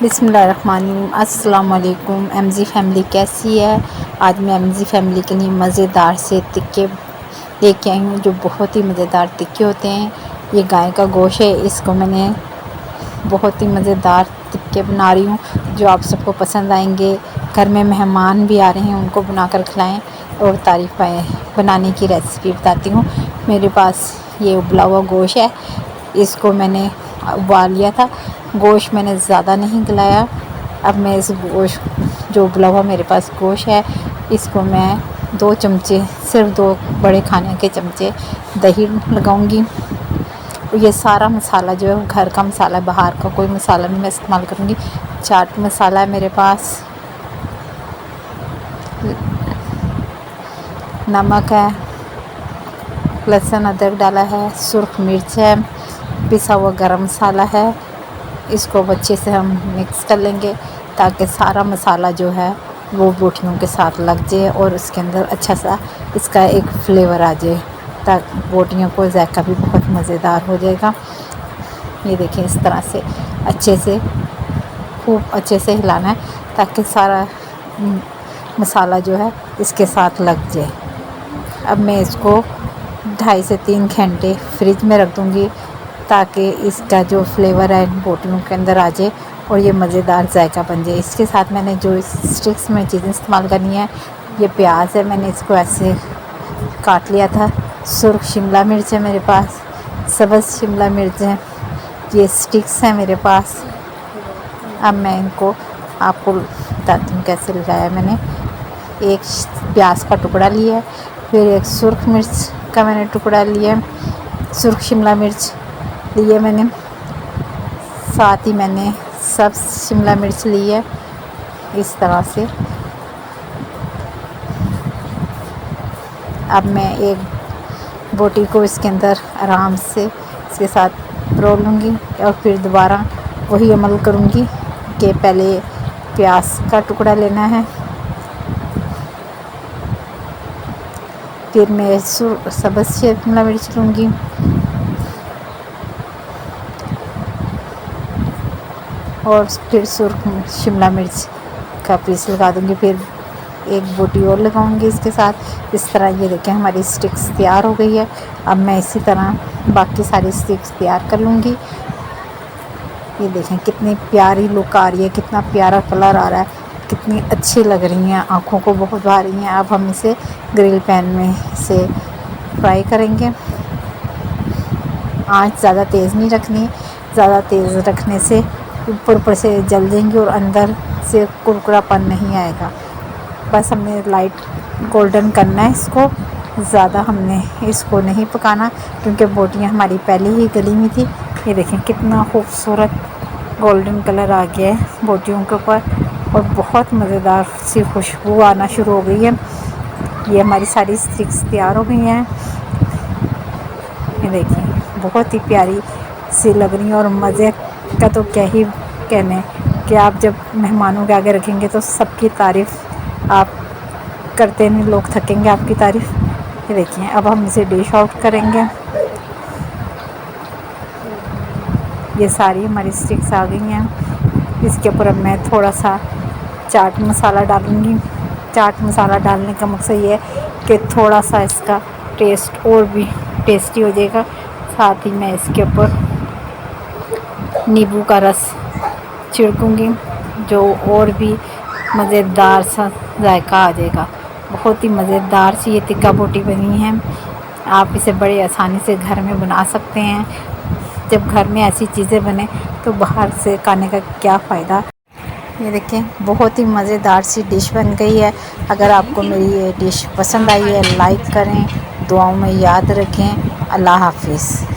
बिस्मिल्लाहिर्रहमानिर्रहीम। अस्सलाम वालेकुम। एमजी फैमिली कैसी है? आज मैं एमजी फैमिली के लिए मज़ेदार से टिक्के लेके आई हूँ जो बहुत ही मज़ेदार टिक्के होते हैं। ये गाय का गोश्त है, इसको मैंने बहुत ही मज़ेदार टिक्के बना रही हूँ जो आप सबको पसंद आएंगे। घर में मेहमान भी आ रहे हैं, उनको बनाकर खिलाएं और तारीफ़ पाएँ। बनाने की रेसिपी बताती हूँ। मेरे पास ये उबला हुआ गोश्त है, इसको मैंने उबाल लिया था। गोश्त मैंने ज़्यादा नहीं गलाया। अब मैं इस गोश्त जो उबला हुआ मेरे पास गोश्त है, इसको मैं 2 चमचे, सिर्फ 2 बड़े खाने के चमचे दही लगाऊंगी। ये सारा मसाला जो है घर का मसाला है, बाहर का कोई मसाला नहीं मैं इस्तेमाल करूँगी। चाट मसाला है मेरे पास, नमक है, लहसुन अदरक डाला है, सुर्ख मिर्च है, पिसा हुआ गरम मसाला है। इसको अच्छे से हम मिक्स कर लेंगे ताकि सारा मसाला जो है वो बोटियों के साथ लग जाए और उसके अंदर अच्छा सा इसका एक फ्लेवर आ जाए, ताकि बोटियों को जायका भी बहुत मज़ेदार हो जाएगा। ये देखें, इस तरह से अच्छे से खूब अच्छे से हिलाना है ताकि सारा मसाला जो है इसके साथ लग जाए। अब मैं इसको 2.5 से 3 घंटे फ्रिज में रख दूँगी ताकि इसका जो फ्लेवर है बोटियों के अंदर आ जाए और ये मज़ेदार जायका बन जाए। इसके साथ मैंने जो स्टिक्स में चीज़ें इस्तेमाल करनी है, ये प्याज है, मैंने इसको ऐसे काट लिया था। सुर्ख शिमला मिर्च है मेरे पास, सब्ज़ शिमला मिर्च है, ये स्टिक्स हैं मेरे पास। अब मैं इनको आपको बताती हूँ कैसे लगाया। मैंने एक प्याज का टुकड़ा लिया है, फिर एक सुर्ख मिर्च का मैंने टुकड़ा लिया है, सुर्ख शिमला मिर्च लिए मैंने, साथ ही मैंने सब्ज़ शिमला मिर्च ली है। इस तरह से अब मैं एक बोटी को इसके अंदर आराम से इसके साथ रोल लूँगी और फिर दोबारा वही अमल करूँगी कि पहले प्याज का टुकड़ा लेना है, फिर मैं सब्ज़ शिमला मिर्च लूँगी, और फिर सुर्ख शिमला मिर्च का पीस लगा दूँगी, फिर एक बोटी और लगाऊंगी इसके साथ। इस तरह ये देखें हमारी स्टिक्स तैयार हो गई है। अब मैं इसी तरह बाकी सारी स्टिक्स तैयार कर लूँगी। ये देखें कितनी प्यारी लुक आ रही है, कितना प्यारा कलर आ रहा है, कितनी अच्छी लग रही हैं, आँखों को बहुत भा रही हैं। अब हम इसे ग्रिल पैन में से फ्राई करेंगे। आँच ज़्यादा तेज़ नहीं रखनी, ज़्यादा तेज़ रखने से ऊपर से जल जाएंगी और अंदर से कुरकुरापन नहीं आएगा। बस हमने लाइट गोल्डन करना है इसको, ज़्यादा हमने इसको नहीं पकाना क्योंकि बोटियाँ हमारी पहले ही गली में थी। ये देखें कितना खूबसूरत गोल्डन कलर आ गया है बोटियों के ऊपर और बहुत मज़ेदार सी खुशबू आना शुरू हो गई है। ये हमारी सारी स्टिक्स तैयार हो गई हैं। ये देखिए बहुत ही प्यारी सी लग रही है और मज़े का तो क्या ही कहने कि आप जब मेहमानों के आगे रखेंगे तो सबकी तारीफ़ आप करते नहीं, लोग थकेंगे आपकी तारीफ़। ये देखिए अब हम इसे डिश आउट करेंगे। ये सारी हमारी स्टिक्स आ गई हैं। इसके ऊपर अब मैं थोड़ा सा चाट मसाला डालूँगी। चाट मसाला डालने का मकसद ये है कि थोड़ा सा इसका टेस्ट और भी टेस्टी हो जाएगा। साथ ही मैं इसके ऊपर नींबू का रस छिड़कूँगी जो और भी मज़ेदार सा जायका आ जाएगा। बहुत ही मज़ेदार सी ये टिक्का बोटी बनी है। आप इसे बड़े आसानी से घर में बना सकते हैं। जब घर में ऐसी चीज़ें बने तो बाहर से खाने का क्या फ़ायदा। ये देखें बहुत ही मज़ेदार सी डिश बन गई है। अगर आपको मेरी ये डिश पसंद आई है लाइक करें, दुआओं में याद रखें। अल्लाह हाफिज़।